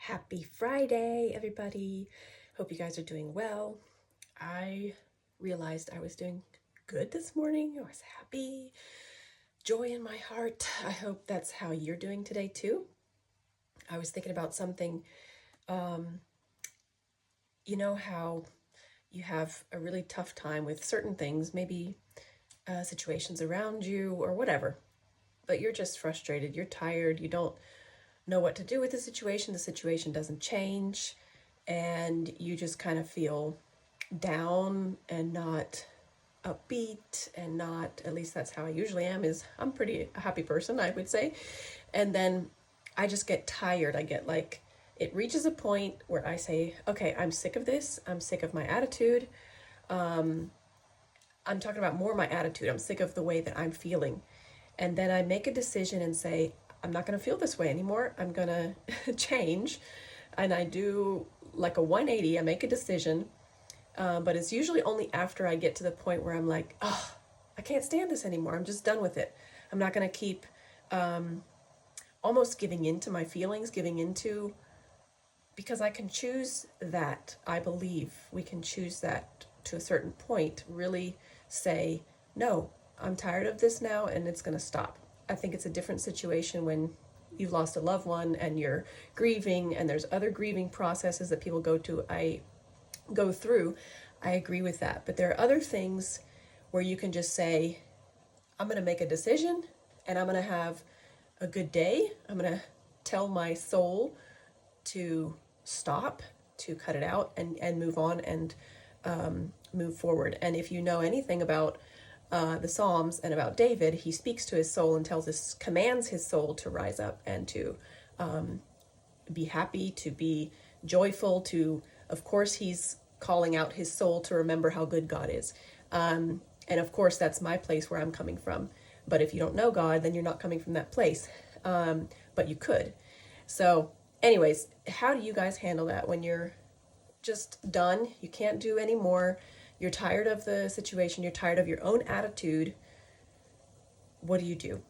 Happy Friday, everybody. Hope you guys are doing well. I realized I was doing good this morning. I was happy, joy in my heart. I hope that's how you're doing today, too. I was thinking about something, um, how you have a really tough time with certain things, maybe situations around you or whatever, but you're just frustrated, you're tired, you don't know what to do with the situation doesn't change, and you just kind of feel down and not upbeat and not, at least that's how I usually am, is I'm pretty a happy person, I would say. And then I just get tired. I get like, it reaches a point where I say, okay, I'm sick of this. I'm sick of my attitude. I'm talking about more my attitude. I'm sick of the way that I'm feeling. And then I make a decision and say, I'm not going to feel this way anymore. I'm going to change. And I do like a 180. I make a decision. But it's usually only after I get to the point where I'm like, oh, I can't stand this anymore. I'm just done with it. I'm not going to keep almost giving into my feelings, giving into, because I can choose that. I believe we can choose that to a certain point, really say, no, I'm tired of this now and it's going to stop. I think it's a different situation when you've lost a loved one and you're grieving, and there's other grieving processes that people go through. I agree with that. But there are other things where you can just say, I'm going to make a decision and I'm going to have a good day. I'm going to tell my soul to stop, to cut it out, and move on, and move forward. And if you know anything about the Psalms and about David, he speaks to his soul and commands his soul to rise up and to be happy, to be joyful, of course, he's calling out his soul to remember how good God is. And of course, that's my place where I'm coming from. But if you don't know God, then you're not coming from that place. But you could. So, anyways, how do you guys handle that when you're just done? You can't do anymore. You're tired of the situation. You're tired of your own attitude. What do you do?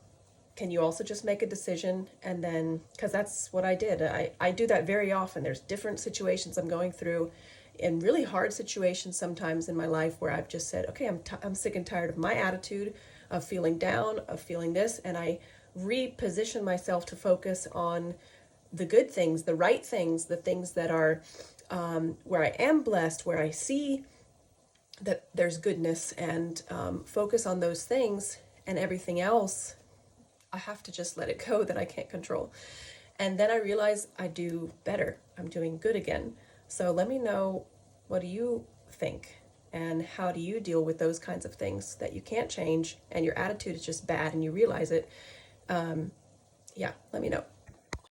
Can you also just make a decision and then, because that's what I did. I do that very often. There's different situations I'm going through, in really hard situations sometimes in my life, where I've just said, okay, I'm sick and tired of my attitude, of feeling down, of feeling this, and I reposition myself to focus on the good things, the right things, the things that are where I am blessed, where I see that there's goodness, and focus on those things, and everything else I have to just let it go that I can't control. And then I realize I do better. I'm doing good again. So let me know, what do you think? And how do you deal with those kinds of things that you can't change and your attitude is just bad and you realize it? Yeah, let me know.